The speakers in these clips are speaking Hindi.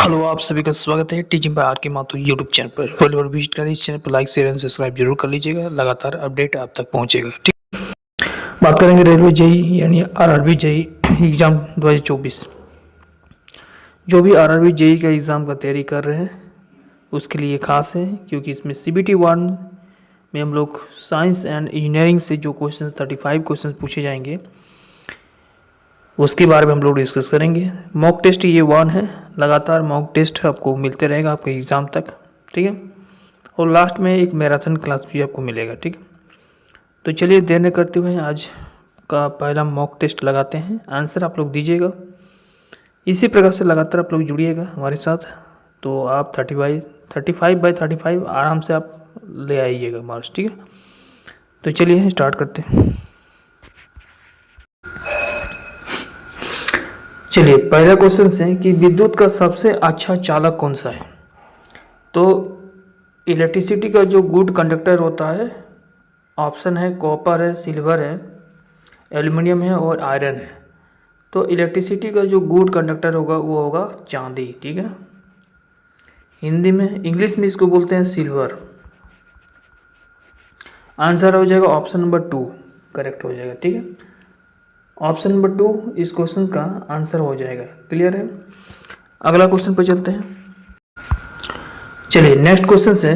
हेलो, आप सभी का स्वागत है टीचिंग बाय आर के माथुर यूट्यूब चैनल पर। पहली बार विजिट करें इस चैनल पर लाइक शेयर एंड सब्सक्राइब जरूर कर लीजिएगा। लगातार अपडेट आप तक पहुंचेगा। ठीक, बात करेंगे रेलवे जेई यानी आरआरबी जेई एग्जाम 2024। जो भी आरआरबी जेई का एग्ज़ाम का तैयारी कर रहे हैं उसके लिए खास है, क्योंकि इसमें CBT 1 में हम लोग साइंस एंड इंजीनियरिंग से जो क्वेश्चन 35 क्वेश्चन पूछे जाएंगे उसके बारे में हम लोग डिस्कस करेंगे। मॉक टेस्ट ये 1 है, लगातार मॉक टेस्ट आपको मिलते रहेगा आपके एग्ज़ाम तक। ठीक है, और लास्ट में एक मैराथन क्लास भी आपको मिलेगा। ठीक है, तो चलिए देर न करते हुए आज का पहला मॉक टेस्ट लगाते हैं। आंसर आप लोग दीजिएगा, इसी प्रकार से लगातार आप लोग जुड़िएगा हमारे साथ। तो आप 35/35 आराम से आप ले आइएगा मार्क्स। ठीक है, तो चलिए स्टार्ट करते हैं। चलिए, पहला क्वेश्चन है कि विद्युत का सबसे अच्छा चालक कौन सा है। तो इलेक्ट्रिसिटी का जो गुड कंडक्टर होता है, ऑप्शन है कॉपर है, सिल्वर है, एल्युमिनियम है और आयरन है। तो इलेक्ट्रिसिटी का जो गुड कंडक्टर होगा वो होगा चांदी। ठीक है, हिंदी में, इंग्लिश में इसको बोलते हैं सिल्वर। आंसर हो जाएगा ऑप्शन नंबर 2 करेक्ट हो जाएगा। ठीक है, ऑप्शन नंबर 2 इस क्वेश्चन का आंसर हो जाएगा। क्लियर है, अगला क्वेश्चन पर चलते हैं। चलिए, नेक्स्ट क्वेश्चन है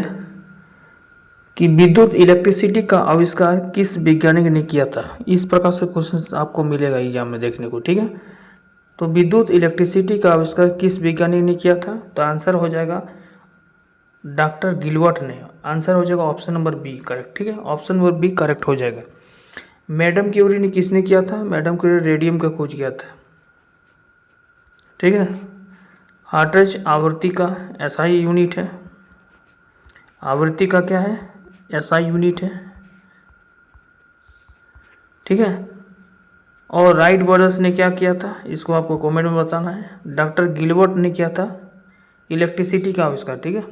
कि विद्युत इलेक्ट्रिसिटी का आविष्कार किस वैज्ञानिक ने किया था। इस प्रकार से क्वेश्चन आपको मिलेगा एग्जाम में देखने को। ठीक है, तो विद्युत इलेक्ट्रिसिटी का आविष्कार किस वैज्ञानिक ने किया था, तो आंसर हो जाएगा डॉक्टर गिलवर्ट ने। आंसर हो जाएगा ऑप्शन नंबर बी करेक्ट। ठीक है, ऑप्शन नंबर बी करेक्ट हो जाएगा। मैडम क्यूरी ने किसने किया था, मैडम क्यूरी रेडियम का खोज किया था। ठीक है, हार्ट्ज आवृत्ति का SI यूनिट है। आवृत्ति का क्या है, SI यूनिट है। ठीक है, और राइट ब्रदर्स ने क्या किया था, इसको आपको कमेंट में बताना है। डॉक्टर गिलवर्ट ने किया था इलेक्ट्रिसिटी का आविष्कार। ठीक है,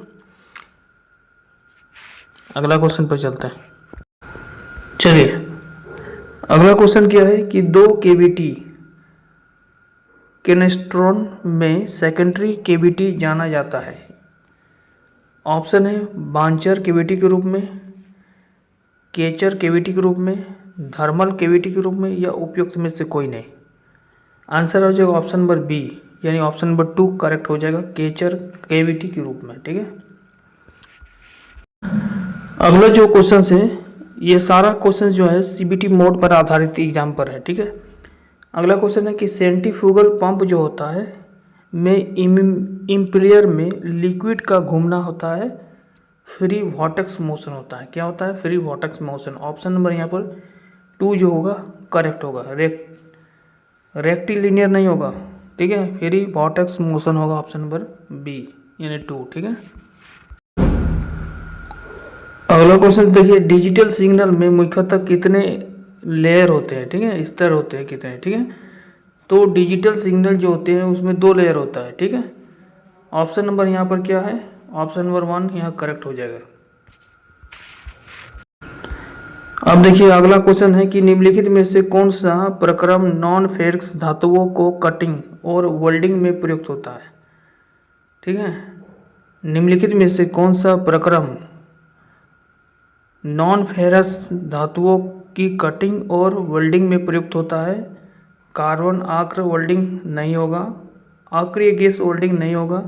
अगला क्वेश्चन पर चलते हैं। चलिए, अगला क्वेश्चन क्या है कि 2 केविटी केनेस्ट्रॉन में सेकेंडरी केविटी जाना जाता है। ऑप्शन है बांचर केविटी के रूप में, केचर केविटी के रूप में, थर्मल केविटी के रूप में, या उपयुक्त में से कोई नहीं। आंसर हो जाएगा ऑप्शन नंबर बी यानी ऑप्शन नंबर 2 करेक्ट हो जाएगा, केचर केविटी के रूप में। ठीक है, अगला जो क्वेश्चन है ये सारा क्वेश्चन जो है CBT मोड पर आधारित एग्जाम पर है। ठीक है, अगला क्वेश्चन है कि सेंट्रीफ्यूगल पंप जो होता है में इम्पेलियर में लिक्विड का घूमना होता है, फ्री वॉर्टेक्स मोशन होता है। क्या होता है, free vortex motion. Option number यहाँ पर 2 जो होगा करेक्ट होगा, रेक्टिलिनियर नहीं होगा। ठीक है, फ्री वॉर्टेक्स मोशन होगा ऑप्शन नंबर बी यानी 2। ठीक है, अगला क्वेश्चन देखिए, डिजिटल सिग्नल में मुख्यतः कितने लेयर होते हैं। ठीक है, स्तर होते हैं कितने। ठीक है, तो डिजिटल सिग्नल जो होते हैं उसमें 2 लेयर होता है। ठीक है, ऑप्शन नंबर यहाँ पर क्या है, ऑप्शन नंबर 1 यहाँ करेक्ट हो जाएगा। अब देखिए, अगला क्वेश्चन है कि निम्नलिखित में से कौन सा प्रक्रम नॉन फेरस धातुओं को कटिंग और वेल्डिंग में प्रयुक्त होता है। ठीक है, निम्नलिखित में से कौन सा प्रक्रम नॉन फेरस धातुओं की कटिंग और वेल्डिंग में प्रयुक्त होता है। कार्बन आक्र वेल्डिंग नहीं होगा, अक्रिय गैस वेल्डिंग नहीं होगा,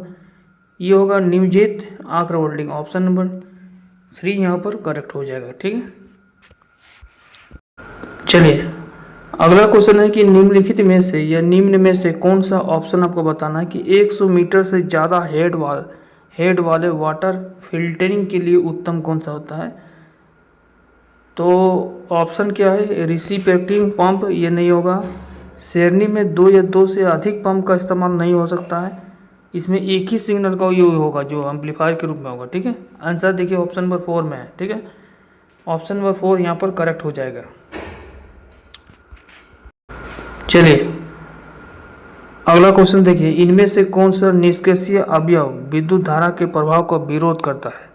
ये होगा निम्नलिखित आक्र वेल्डिंग। ऑप्शन नंबर 3 यहाँ पर करेक्ट हो जाएगा। ठीक है, चलिए, अगला क्वेश्चन है कि निम्नलिखित में से या निम्न में से कौन सा ऑप्शन आपको बताना है कि 100 मीटर से ज़्यादा हेड वाले वाटर फिल्टरिंग के लिए उत्तम कौन सा होता है। तो ऑप्शन क्या है, रिसिप्रोकेटिंग पंप, ये नहीं होगा। शेरनी में 2 या 2 से अधिक पंप का इस्तेमाल नहीं हो सकता है। इसमें एक ही सिग्नल का यूज होगा जो एम्पलीफायर के रूप में होगा। ठीक है, आंसर देखिए ऑप्शन नंबर 4 में है। ठीक है, ऑप्शन नंबर 4 यहाँ पर करेक्ट हो जाएगा। चलिए, अगला क्वेश्चन देखिए, इनमें से कौन सा निष्क्रिय अवयव विद्युत धारा के प्रभाव का विरोध करता है।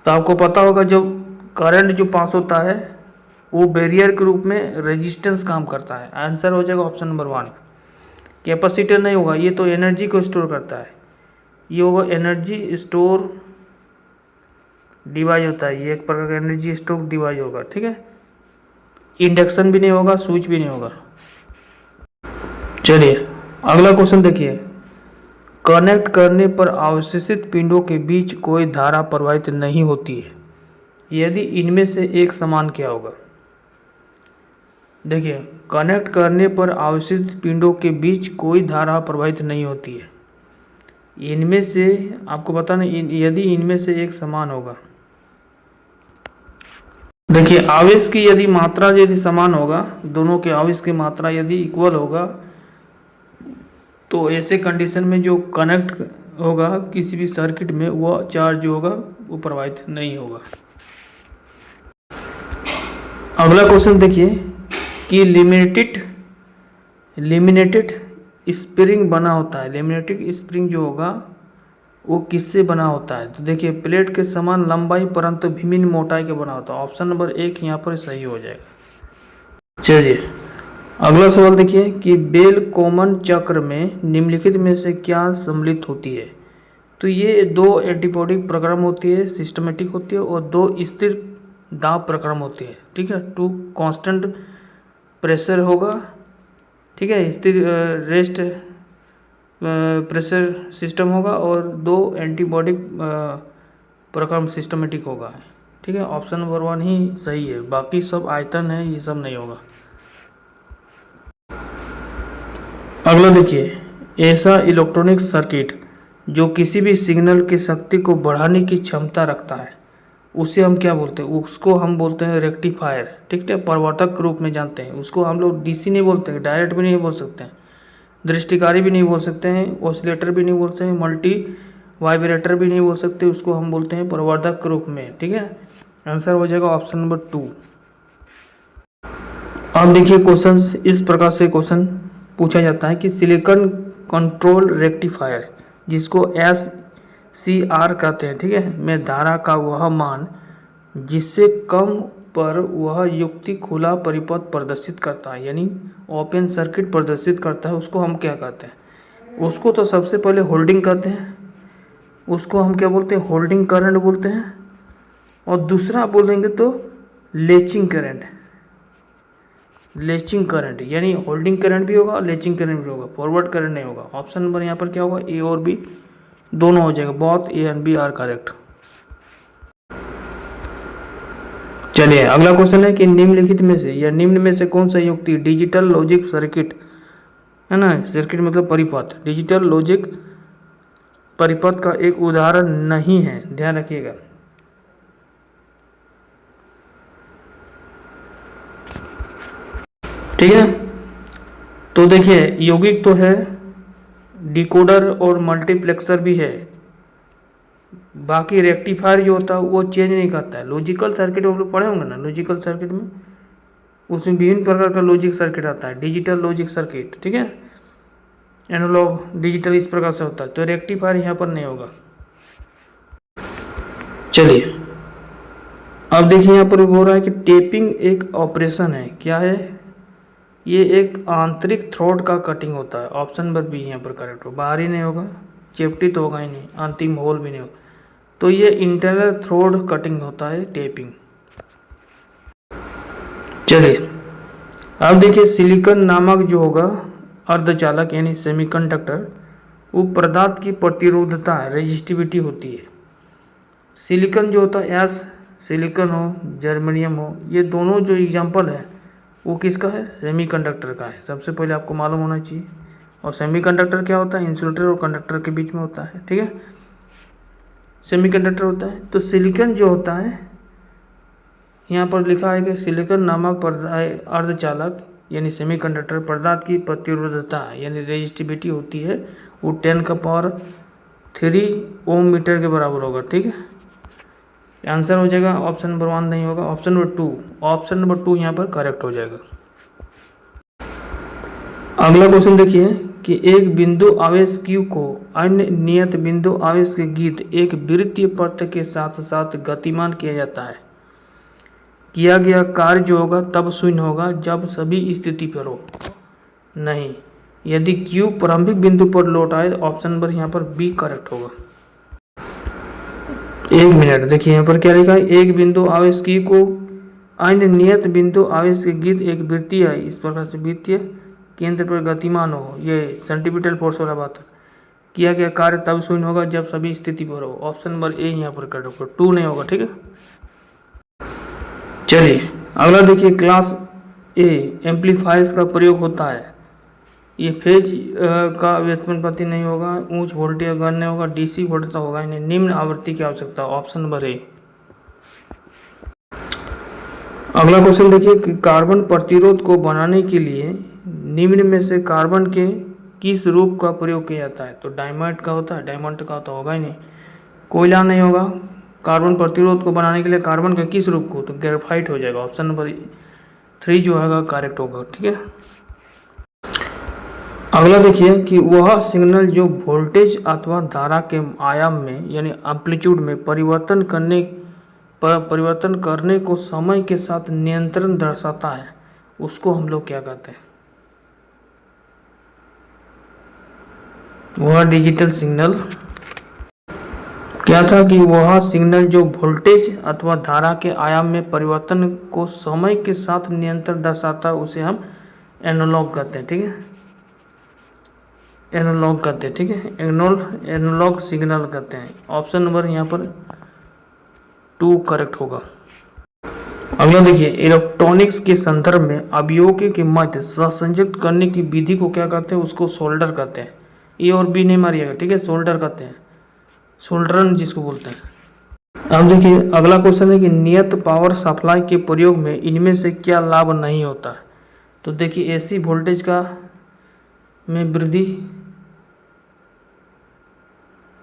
तो आपको पता होगा जब करंट जो पास होता है वो बैरियर के रूप में रेजिस्टेंस काम करता है। आंसर हो जाएगा ऑप्शन नंबर 1 कैपेसिटर नहीं होगा, ये तो एनर्जी को स्टोर करता है, ये होगा एनर्जी स्टोर डिवाइस होता है, ये एक प्रकार का एनर्जी स्टोर डिवाइस होगा, ठीक है। इंडक्शन भी नहीं होगा, स्विच भी नहीं होगा। चलिए अगला क्वेश्चन देखिए, कनेक्ट करने पर अवशोषित पिंडों के बीच कोई धारा प्रवाहित नहीं होती है, यदि इनमें से एक समान क्या होगा। देखिए, कनेक्ट करने पर अवशोषित पिंडों के बीच कोई धारा प्रवाहित नहीं होती है, इनमें से आपको बताना यदि इनमें से एक समान होगा। देखिए, आवेश की यदि मात्रा यदि समान होगा, दोनों के आवेश की मात्रा यदि इक्वल होगा, तो ऐसे कंडीशन में जो कनेक्ट होगा किसी भी सर्किट में, वह चार्ज जो होगा वो प्रवाहित नहीं होगा। अगला क्वेश्चन देखिए कि लेमिनेटेड स्प्रिंग बना होता है, लेमिनेटेड स्प्रिंग जो होगा वो किससे बना होता है। तो देखिए, प्लेट के समान लंबाई परंतु भिन्न मोटाई के बना होता है। ऑप्शन नंबर 1 यहाँ पर सही हो जाएगा। चलिए अगला सवाल देखिए कि बेल कॉमन चक्र में निम्नलिखित में से क्या सम्मिलित होती है। तो ये 2 एंटीपोडिक प्रक्रम होती है, सिस्टमेटिक होती है, और 2 स्थिर दाब प्रक्रम होती है, ठीक है। 2 कांस्टेंट प्रेशर होगा, ठीक है, स्थिर रेस्ट प्रेशर सिस्टम होगा, और 2 एंटीबॉडिक प्रक्रम सिस्टमेटिक होगा, ठीक है। ऑप्शन नंबर 1 ही सही है, बाकी सब आयतन है, ये सब नहीं होगा। अगला देखिए, ऐसा इलेक्ट्रॉनिक सर्किट जो किसी भी सिग्नल की शक्ति को बढ़ाने की क्षमता रखता है, उसे हम क्या बोलते हैं, उसको हम बोलते हैं रेक्टिफायर, ठीक है, प्रवर्धक के रूप में जानते हैं उसको। हम लोग डीसी नहीं बोलते हैं, डायरेक्ट भी नहीं बोल सकते हैं, दृष्टिकारी भी नहीं बोल सकते हैं, ऑसिलेटर भी नहीं बोलते हैं, मल्टी वाइब्रेटर भी नहीं बोल सकते, उसको हम बोलते हैं प्रवर्धक के रूप में, ठीक है। आंसर हो जाएगा ऑप्शन नंबर 2। अब देखिए क्वेश्चन इस प्रकार से क्वेश्चन पूछा जाता है कि सिलिकॉन कंट्रोल रेक्टिफायर, जिसको SCR कहते हैं, ठीक है, में धारा का वह मान जिससे कम पर वह युक्ति खुला परिपथ प्रदर्शित करता है, यानी ओपन सर्किट प्रदर्शित करता है, उसको हम क्या कहते हैं। उसको तो सबसे पहले होल्डिंग कहते हैं, उसको हम क्या बोलते हैं, होल्डिंग करंट बोलते हैं, और दूसरा बोलेंगे तो लेचिंग करंट, लेचिंग करंट, यानी होल्डिंग करंट भी होगा और लेचिंग करंट भी होगा, फॉरवर्ड करंट नहीं होगा। ऑप्शन नंबर यहाँ पर क्या होगा, ए और बी दोनों हो जाएगा, both A and B are correct. चलिए अगला क्वेश्चन है कि निम्नलिखित में से या निम्न में से कौन सा युक्ति डिजिटल लॉजिक सर्किट, है ना, सर्किट मतलब परिपथ, डिजिटल लॉजिक परिपथ का एक उदाहरण नहीं है, ध्यान रखिएगा। ठीक है, तो देखिए यौगिक तो है, डिकोडर और मल्टीप्लेक्सर भी है, बाकी रेक्टिफायर जो होता है वो चेंज नहीं करता है। लॉजिकल सर्किट हम लोग पढ़े होंगे ना, लॉजिकल सर्किट में उसमें विभिन्न प्रकार का लॉजिक सर्किट आता है, डिजिटल लॉजिक सर्किट, ठीक है, एनालॉग डिजिटल इस प्रकार से होता है, तो रेक्टिफायर यहाँ पर नहीं होगा। चलिए अब देखिए यहाँ पर बोल रहा है कि टेपिंग एक ऑपरेशन है, क्या है, ये एक आंतरिक थ्रोड का कटिंग होता है। ऑप्शन नंबर बी यहाँ पर करेक्ट हो, बाहरी नहीं होगा, चेप्टी तो होगा ही नहीं, अंतिम होल भी नहीं होगा, तो ये इंटरनल थ्रोड कटिंग होता है टेपिंग। चलिए अब देखिए, सिलिकॉन नामक जो होगा अर्धचालक यानी सेमीकंडक्टर, वो पदार्थ की प्रतिरोधता है, रेजिस्टिविटी होती है। सिलिकॉन जो होता है, एस सिलिकॉन हो जर्मेनियम हो, ये दोनों जो एग्जांपल है वो किसका है, सेमीकंडक्टर का है, सबसे पहले आपको मालूम होना चाहिए। और सेमीकंडक्टर क्या होता है, इंसुलेटर और कंडक्टर के बीच में होता है, ठीक है, सेमीकंडक्टर होता है। तो सिलिकॉन जो होता है, यहाँ पर लिखा है कि सिलिकॉन नामक अर्धचालक यानी सेमीकंडक्टर पदार्थ की प्रतिरोधता यानी रेजिस्टिविटी होती है, वो 10⁻³ ओम मीटर के बराबर होगा, ठीक है। आंसर हो जाएगा ऑप्शन नंबर 1 नहीं होगा, ऑप्शन नंबर 2, ऑप्शन नंबर 2 यहाँ पर करेक्ट हो जाएगा। अगला क्वेश्चन देखिए कि एक बिंदु आवेश Q को अन्य नियत बिंदु आवेश के गीत एक वृत्तीय पथ के साथ साथ गतिमान किया जाता है। किया गया कार्य जो होगा तब शून्य होगा जब सभी स्थिति पर हो, नहीं, यदि Q प्रारंभिक बिंदु पर लौट आए, ऑप्शन नंबर यहाँ पर बी करेक्ट होगा। 1 मिनट, देखिए यहाँ पर क्या लिखा है, एक बिंदु आवेश Q को अन्य नियत बिंदु आवेश के गिर्द एक वृत्तीय है, इस प्रकार से वृत्तीय केंद्र पर गतिमान हो, ये सेंटीमीटर फोर्स वाला बात है। किया गया कार्य तब शून्य होगा जब सभी स्थिति पर हो, ऑप्शन नंबर ए यहाँ पर करेक्ट होगा, 2 नहीं होगा। ठीक है, चलिए अगला देखिए, क्लास ए एम्पलीफायर्स का प्रयोग होता है। ये फेज का व्युत्पत्ति नहीं होगा, उच्च वोल्टेज गण नहीं होगा, डीसी वोल्टेज होगा, इन्हें निम्न आवृत्ति की आवश्यकता, ऑप्शन नंबर ए। अगला क्वेश्चन देखिए कि कार्बन प्रतिरोध को बनाने के लिए निम्न में से कार्बन के किस रूप का प्रयोग किया जाता है? तो डायमंड का होता है, डायमंड का तो होगा ही नहीं, कोयला नहीं होगा। कार्बन प्रतिरोध को बनाने के लिए कार्बन के किस रूप को? तो ग्रेफाइट हो जाएगा, ऑप्शन नंबर 3 जो है करेक्ट होगा। ठीक है, अगला देखिए कि वह सिग्नल जो वोल्टेज अथवा धारा के आयाम में यानी एम्पलीट्यूड में परिवर्तन करने को समय के साथ नियंत्रण दर्शाता है, उसको हम लोग क्या कहते हैं? वह डिजिटल सिग्नल क्या था कि वह सिग्नल जो वोल्टेज अथवा धारा के आयाम में परिवर्तन को समय के साथ नियंत्रण दर्शाता है, उसे हम एनालॉग कहते हैं। ठीक है, एनालॉग कहते हैं। ठीक है, एनालॉग सिग्नल कहते हैं, ऑप्शन नंबर यहाँ पर 2 करेक्ट होगा। अगला देखिए, इलेक्ट्रॉनिक्स के संदर्भ में अवयवों के मध्य सहसंयुक्त करने की विधि को क्या कहते हैं? उसको सोल्डर कहते हैं। ए और बी नहीं मारिएगा, ठीक है, सोल्डर कहते हैं, सोल्डरन जिसको बोलते हैं। अब देखिए अगला क्वेश्चन है कि नियत पावर सप्लाई के प्रयोग में इनमें से क्या लाभ नहीं होता है? तो देखिए एसी वोल्टेज का में वृद्धि,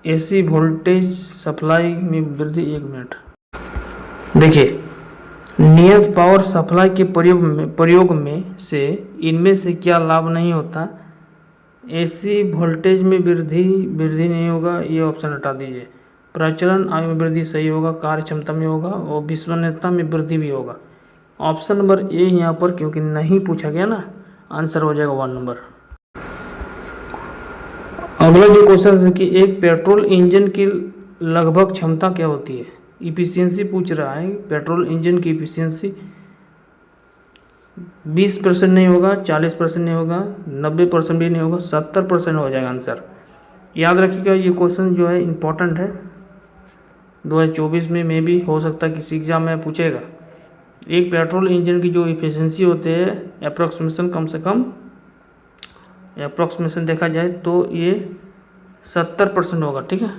एसी वोल्टेज सप्लाई में वृद्धि, 1 मिनट, देखिए नियत पावर सप्लाई के प्रयोग में से इनमें से क्या लाभ नहीं होता? एसी वोल्टेज में वृद्धि नहीं होगा, ये ऑप्शन हटा दीजिए। प्रचलन आयु में वृद्धि सही होगा, कार्य क्षमता में होगा और विश्वसनीयता में वृद्धि भी होगा, ऑप्शन नंबर ए यहाँ पर, क्योंकि नहीं पूछा गया ना, आंसर हो जाएगा 1 नंबर। अगला जो क्वेश्चन है कि एक पेट्रोल इंजन की लगभग क्षमता क्या होती है? इफिशियंसी पूछ रहा है, पेट्रोल इंजन की इफिशियंसी 20% नहीं होगा, 40% नहीं होगा, 90% भी नहीं होगा, 70% हो जाएगा आंसर। याद रखिएगा ये क्वेश्चन जो है इम्पोर्टेंट है, 2024 में भी हो सकता है किसी एग्जाम में पूछेगा। एक पेट्रोल इंजन की जो इफिशियंसी होती है अप्रॉक्सीमेशन, कम से कम अप्रॉक्सीमेशन देखा जाए तो ये 70% होगा। ठीक है।